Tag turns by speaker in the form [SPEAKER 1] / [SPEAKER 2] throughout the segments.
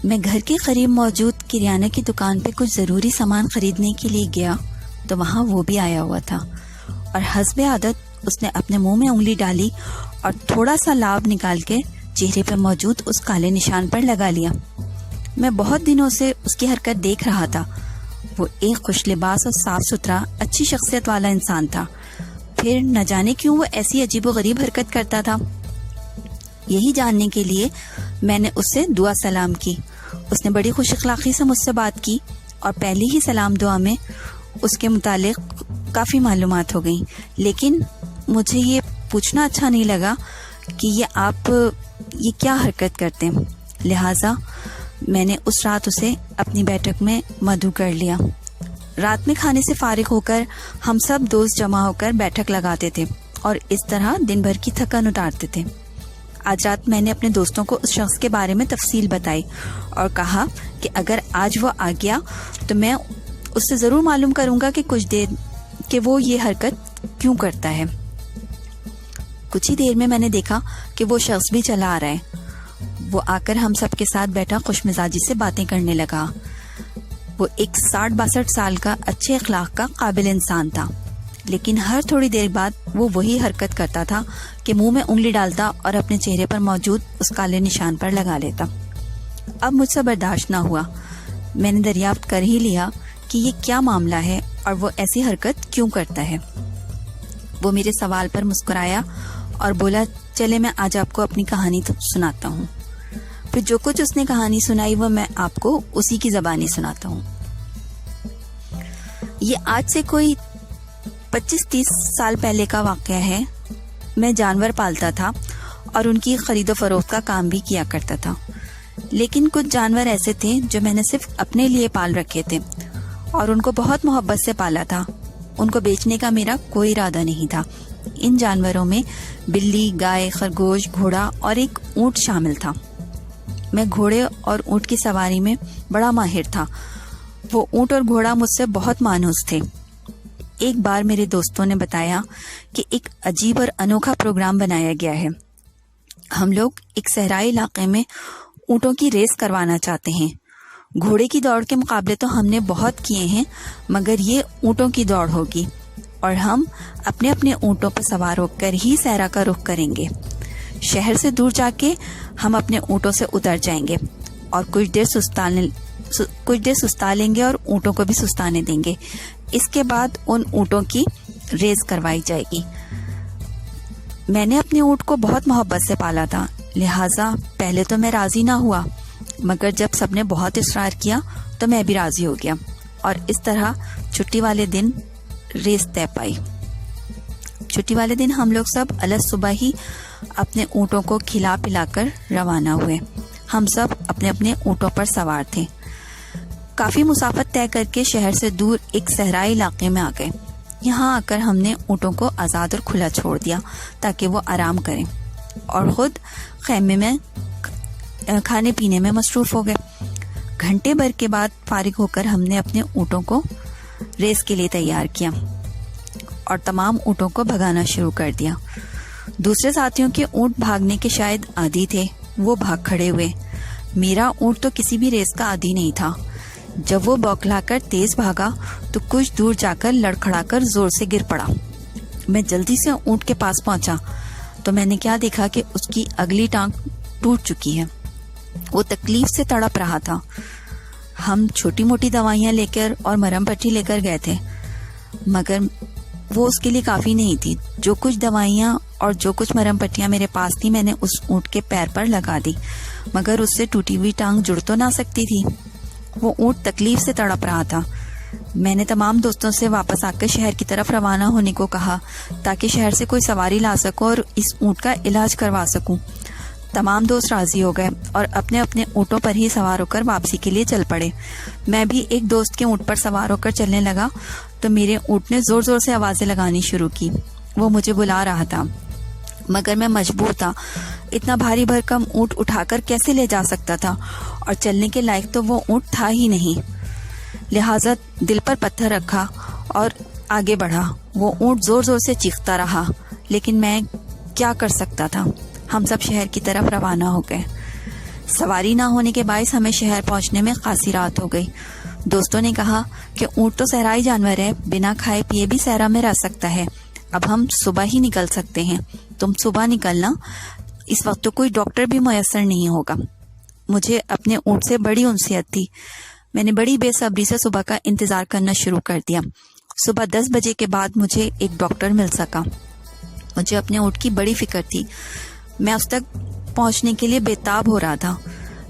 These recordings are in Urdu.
[SPEAKER 1] میں گھر کے قریب موجود کریانہ کی دکان پہ کچھ ضروری سامان خریدنے کے لیے گیا تو وہاں وہ بھی آیا ہوا تھا، اور حسب عادت اس نے اپنے منہ میں انگلی ڈالی اور تھوڑا سا لعاب نکال کے چہرے پہ موجود اس کالے نشان پر لگا لیا۔ میں بہت دنوں سے اس کی حرکت دیکھ رہا تھا۔ وہ ایک خوش لباس اور صاف ستھرا اچھی شخصیت والا انسان تھا، پھر نہ جانے کیوں وہ ایسی عجیب و غریب حرکت کرتا تھا۔ یہی جاننے کے لیے میں نے اس سے دعا سلام کی۔ اس نے بڑی خوش اخلاقی سے مجھ سے بات کی اور پہلی ہی سلام دعا میں اس کے متعلق کافی معلومات ہو گئیں، لیکن مجھے یہ پوچھنا اچھا نہیں لگا کہ آپ یہ کیا حرکت کرتے ہیں، لہٰذا میں نے اس رات اسے اپنی بیٹھک میں مدعو کر لیا۔ رات میں کھانے سے فارغ ہو کر ہم سب دوست جمع ہو کر بیٹھک لگاتے تھے اور اس طرح دن بھر کی تھکن اتارتے تھے۔ آج رات میں نے اپنے دوستوں کو اس شخص کے بارے میں تفصیل بتائی اور کہا کہ اگر آج وہ آ گیا تو میں اس سے ضرور معلوم کروں گا کہ کچھ دیر کہ وہ یہ حرکت کیوں کرتا ہے۔ کچھ ہی دیر میں نے دیکھا کہ وہ شخص بھی چلا آ رہا ہے۔ وہ آ کر ہم سب کے ساتھ بیٹھا خوش مزاجی سے باتیں کرنے لگا۔ وہ ایک 60-62 سال کا اچھے اخلاق کا قابل انسان تھا، لیکن ہر تھوڑی دیر بعد وہ وہی حرکت کرتا تھا کہ منہ میں انگلی ڈالتا اور اپنے چہرے پر موجود اس کالے نشان پر لگا لیتا۔ اب مجھ سے برداشت نہ ہوا۔ میں نے دریافت کر ہی لیا کہ یہ کیا معاملہ ہے اور وہ ایسی حرکت کیوں کرتا ہے۔ وہ میرے سوال پر مسکرایا اور بولا، چلے میں آج آپ کو اپنی کہانی سناتا ہوں۔ پھر جو کچھ اس نے کہانی سنائی وہ میں آپ کو اسی کی زبانی سناتا ہوں۔ یہ آج سے کوئی 25-30 سال پہلے کا واقعہ ہے۔ میں جانور پالتا تھا اور ان کی خرید و فروخت کا کام بھی کیا کرتا تھا، لیکن کچھ جانور ایسے تھے جو میں نے صرف اپنے لیے پال رکھے تھے اور ان کو بہت محبت سے پالا تھا۔ ان کو بیچنے کا میرا کوئی ارادہ نہیں تھا۔ ان جانوروں میں بلی، گائے، خرگوش، گھوڑا اور ایک اونٹ شامل تھا۔ میں گھوڑے اور اونٹ کی سواری میں بڑا ماہر تھا۔ وہ اونٹ اور گھوڑا مجھ سے بہت مانوس تھے۔ ایک بار میرے دوستوں نے بتایا کہ ایک عجیب اور انوکھا پروگرام بنایا گیا ہے۔ ہم لوگ ایک صحرائی علاقے میں اونٹوں کی ریس کروانا چاہتے ہیں۔ گھوڑے کی دوڑ کے مقابلے تو ہم نے بہت کیے ہیں، مگر یہ اونٹوں کی دوڑ ہوگی اور ہم اپنے اپنے اونٹوں پر سوار ہو کر ہی صحرا کا رخ کریں گے۔ شہر سے دور جا کے ہم اپنے اونٹوں سے اتر جائیں گے اور کچھ دیر سستا لیں گے اور اونٹوں کو بھی سستانے دیں گے۔ اس کے بعد ان اونٹوں کی ریس کروائی جائے گی۔ میں نے اپنے اونٹ کو بہت محبت سے پالا تھا، لہٰذا پہلے تو میں راضی نہ ہوا، مگر جب سب نے بہت اصرار کیا تو میں بھی راضی ہو گیا اور اس طرح چھٹی والے دن ریس طے پائی۔ چھٹی والے دن ہم لوگ سب الگ صبح ہی اپنے اونٹوں کو کھلا پلا کر روانہ ہوئے۔ ہم سب اپنے اپنے اونٹوں پر سوار تھے۔ کافی مسافت طے کر کے شہر سے دور ایک صحرائی علاقے میں آ گئے۔ یہاں آ کر ہم نے اونٹوں کو آزاد اور کھلا چھوڑ دیا تاکہ وہ آرام کریں اور خود خیمے میں کھانے پینے میں مصروف ہو گئے۔ گھنٹے بھر کے بعد فارغ ہو کر ہم نے اپنے اونٹوں کو ریس کے لیے تیار کیا اور تمام اونٹوں کو بھگانا شروع کر دیا۔ دوسرے ساتھیوں کے اونٹ بھاگنے کے شاید عادی تھے، وہ بھاگ کھڑے ہوئے۔ میرا اونٹ تو کسی بھی ریس کا عادی نہیں تھا۔ جب وہ بوکھلا کر تیز بھاگا تو کچھ دور جا کر لڑکھڑا کر زور سے گر پڑا۔ میں جلدی سے اونٹ کے پاس پہنچا تو میں نے کیا دیکھا کہ اس کی اگلی ٹانگ ٹوٹ چکی ہے۔ وہ تکلیف سے تڑپ رہا تھا۔ ہم چھوٹی موٹی دوائیاں لے کر اور مرہم پٹی لے کر گئے تھے، مگر وہ اس کے لیے کافی نہیں تھی۔ جو کچھ دوائیاں اور جو کچھ مرہم پٹیاں میرے پاس تھی میں نے اس اونٹ کے پیر پر لگا دی، مگر اس سے ٹوٹی ہوئی ٹانگ جڑ تو نہ سکتی تھی۔ وہ اونٹ تکلیف سے تڑپ رہا تھا۔ میں نے تمام دوستوں سے واپس آ کر شہر کی طرف روانہ ہونے کو کہا تاکہ شہر سے کوئی سواری لا سکوں اور اس اونٹ کا علاج کروا سکوں۔ تمام دوست راضی ہو گئے اور اپنے اپنے اونٹوں پر ہی سوار ہو کر واپسی کے لیے چل پڑے۔ میں بھی ایک دوست کے اونٹ پر سوار ہو کر چلنے لگا تو میرے اونٹ نے زور زور سے آوازیں لگانی شروع کی۔ وہ مجھے بلا رہا تھا، مگر میں مجبور تھا۔ اتنا بھاری بھرکم اونٹ اٹھا کر کیسے لے جا سکتا تھا، اور چلنے کے لائق تو وہ اونٹ تھا ہی نہیں۔ لہٰذا دل پر پتھر رکھا اور آگے بڑھا۔ وہ اونٹ زور زور سے چیختا رہا، لیکن میں کیا کر سکتا تھا۔ ہم سب شہر کی طرف روانہ ہو گئے۔ سواری نہ ہونے کے باعث ہمیں شہر پہنچنے میں خاصی رات ہو گئی۔ دوستوں نے کہا کہ اونٹ تو صحرائی جانور ہے، بنا کھائے پیے بھی صحرا میں رہ سکتا ہے، اب ہم صبح ہی نکل سکتے ہیں، تم صبح نکلنا، اس وقت تو کوئی ڈاکٹر بھی میسر نہیں ہوگا۔ مجھے اپنے اونٹ سے بڑی انسیت تھی، میں نے بڑی بے صبری سے صبح کا انتظار کرنا شروع کر دیا۔ صبح 10 بجے کے بعد مجھے ایک ڈاکٹر مل سکا۔ مجھے اپنے اونٹ کی بڑی فکر تھی، میں اس تک پہنچنے کے لیے بےتاب ہو رہا تھا۔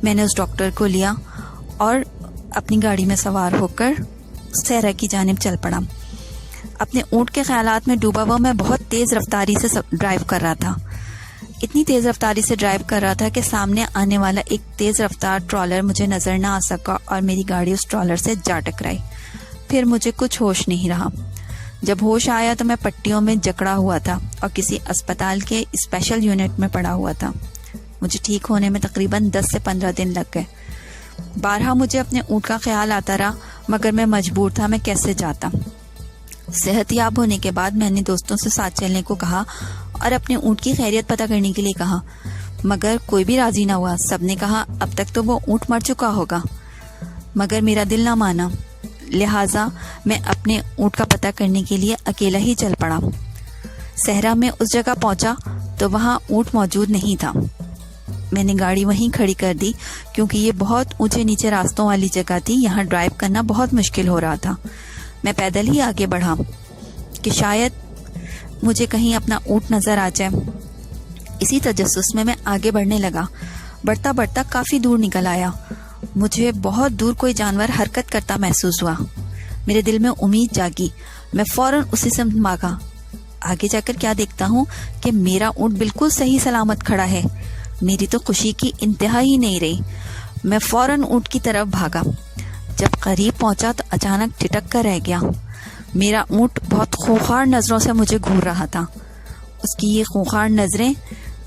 [SPEAKER 1] میں نے اس ڈاکٹر کو لیا اور اپنی گاڑی میں سوار ہو کر صحرا کی جانب چل پڑا۔ اپنے اونٹ کے خیالات میں ڈوبا ہوا میں بہت تیز رفتاری سے ڈرائیو کر رہا تھا، اتنی تیز رفتاری سے ڈرائیو کر رہا تھا کہ سامنے آنے والا ایک تیز رفتار ٹرالر مجھے نظر نہ آ سکا اور میری گاڑی اس ٹرالر سے جا ٹکرائی۔ پھر مجھے کچھ ہوش نہیں رہا۔ جب ہوش آیا تو میں پٹیوں میں جکڑا ہوا تھا اور کسی اسپتال کے اسپیشل یونٹ میں پڑا ہوا تھا۔ مجھے ٹھیک ہونے میں تقریباً 10 سے 15 دن لگ گئے۔ بارہا مجھے اپنے اونٹ کا خیال آتا رہا، مگر میں مجبور تھا، میں کیسے جاتا۔ صحت یاب ہونے کے بعد میں نے دوستوں سے ساتھ چلنے کو کہا اور اپنے اونٹ کی خیریت پتہ کرنے کے لیے کہا، مگر کوئی بھی راضی نہ ہوا۔ سب نے کہا اب تک تو وہ اونٹ مر چکا ہوگا، مگر میرا دل نہ مانا، لہٰذا میں اپنے اونٹ کا پتہ کرنے کے لیے اکیلا ہی چل پڑا۔ صحرا میں اس جگہ پہنچا تو وہاں اونٹ موجود نہیں تھا۔ میں نے گاڑی وہیں کھڑی کر دی کیونکہ یہ بہت اونچے نیچے راستوں والی جگہ تھی، یہاں ڈرائیو کرنا بہت مشکل ہو رہا تھا۔ میں پیدل ہی آگے بڑھا کہ شاید مجھے کہیں اپنا اونٹ نظر آ جائے۔ اسی تجسس میں آگے بڑھنے لگا۔ بڑھتا بڑھتا کافی دور نکل آیا۔ مجھے بہت دور کوئی جانور حرکت کرتا محسوس ہوا۔ میرے دل میں امید جاگی، میں فوراً اسی سمت بھاگا۔ آگے جا کر کیا دیکھتا ہوں کہ میرا اونٹ بالکل صحیح سلامت کھڑا ہے۔ میری تو خوشی کی انتہا ہی نہیں رہی۔ میں فوراً اونٹ کی طرف بھاگا۔ جب قریب پہنچا تو اچانک ٹھٹک کر رہ گیا۔ میرا اونٹ بہت خونخوار نظروں سے مجھے گھور رہا تھا۔ اس کی یہ خونخوار نظریں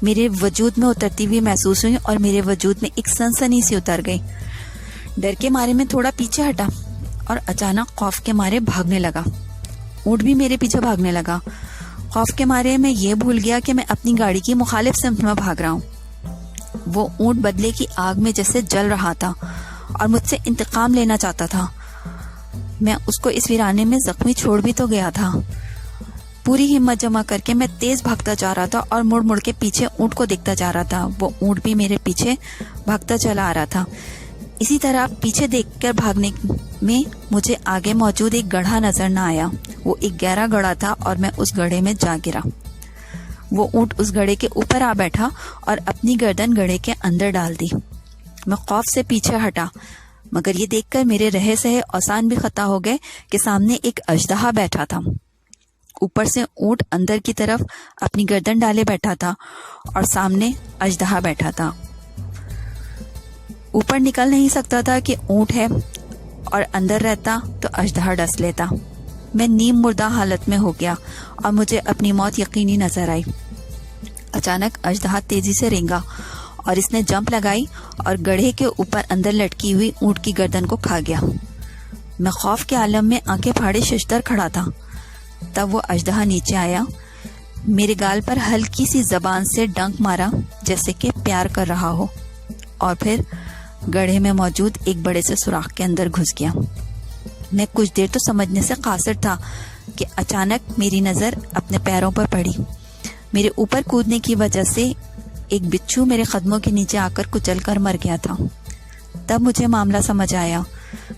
[SPEAKER 1] میرے وجود میں اترتی ہوئی محسوس ہوئی اور میرے وجود میں ایک سنسنی سی اتر گئی۔ ڈر کے مارے میں تھوڑا پیچھے ہٹا اور اچانک خوف کے مارے بھاگنے لگا۔ اونٹ بھی میرے پیچھے بھاگنے لگا۔ خوف کے مارے میں یہ بھول گیا کہ میں اپنی گاڑی کی مخالف سمت میں بھاگ رہا ہوں۔ وہ اونٹ بدلے کی آگ میں جیسے جل رہا تھا اور مجھ سے انتقام لینا چاہتا تھا۔ میں اس کو اس ویرانے میں زخمی چھوڑ بھی تو گیا تھا۔ پوری ہمت جمع کر کے میں تیز بھاگتا جا رہا تھا اور مڑ مڑ کے پیچھے اونٹ کو دیکھتا جا رہا تھا۔ وہ اونٹ بھی میرے پیچھے بھاگتا چلا آ رہا تھا۔ اسی طرح پیچھے دیکھ کر بھاگنے میں مجھے آگے موجود ایک گڑھا نظر نہ آیا۔ وہ ایک گہرا گڑھا تھا اور میں اس گڑھے میں جا گرا۔ وہ اونٹ اس گڑھے کے اوپر آ بیٹھا اور اپنی گردن گڑھے کے اندر ڈال دی۔ میں خوف سے پیچھے ہٹا، مگر یہ دیکھ کر میرے رہے سہے اوسان بھی خطا ہو گئے کہ سامنے ایک اژدہا بیٹھا تھا۔ اوپر سے اونٹ اندر کی طرف اپنی گردن ڈالے بیٹھا تھا اور سامنے اژدہا بیٹھا تھا۔ اوپر نکل نہیں سکتا تھا کہ اونٹ ہے، اور اندر رہتا تو اژدہا ڈس لیتا۔ میں نیم مردہ حالت میں ہو گیا اور مجھے اپنی موت یقینی نظر آئی۔ اچانک اژدہا تیزی سے رینگا اور اس نے جمپ لگائی اور گڑھے کے اوپر اندر لٹکی ہوئی اونٹ کی گردن کو کھا گیا۔ میں خوف کے عالم میں آنکھیں پھاڑے ششدر کھڑا تھا۔ تب وہ اژدہا نیچے آیا، میرے گال پر ہلکی سی زبان سے ڈنک مارا جیسے کہ پیار کر رہا ہو، اور پھر گڑھے میں موجود ایک بڑے سے سوراخ کے اندر گھس گیا۔ میں کچھ دیر تو سمجھنے سے قاصر تھا کہ اچانک میری نظر اپنے پیروں پر پڑی۔ میرے اوپر کودنے کی وجہ سے ایک بچھو میرے قدموں کے نیچے آ کر کچل کر مر گیا تھا۔ تب مجھے معاملہ سمجھ آیا۔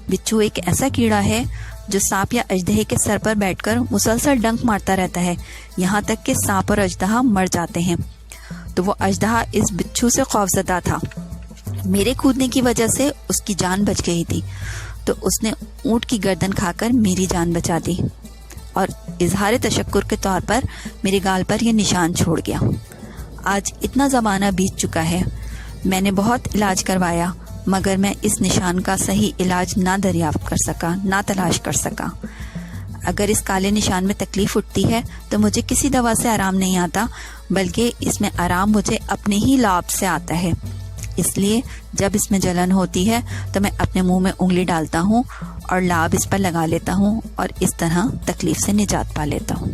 [SPEAKER 1] بچھو ایک ایسا کیڑا ہے جو سانپ یا اژدہے کے سر پر بیٹھ کر مسلسل ڈنک مارتا رہتا ہے، یہاں تک کہ سانپ اور اژدہا مر جاتے ہیں۔ تو وہ اژدہا اس بچھو سے خوفزدہ تھا۔ میرے کودنے کی وجہ سے اس کی جان بچ گئی تھی، تو اس نے اونٹ کی گردن کھا کر میری جان بچا دی اور اظہار تشکر کے طور پر میرے گال پر یہ نشان چھوڑ گیا۔ آج اتنا زمانہ بیت چکا ہے، میں نے بہت علاج کروایا، مگر میں اس نشان کا صحیح علاج نہ دریافت کر سکا، نہ تلاش کر سکا۔ اگر اس کالے نشان میں تکلیف اٹھتی ہے تو مجھے کسی دوا سے آرام نہیں آتا، بلکہ اس میں آرام مجھے اپنے ہی لعاب سے آتا ہے۔ اس لیے جب اس میں جلن ہوتی ہے تو میں اپنے منہ میں انگلی ڈالتا ہوں اور لعاب اس پر لگا لیتا ہوں اور اس طرح تکلیف سے نجات پا لیتا ہوں۔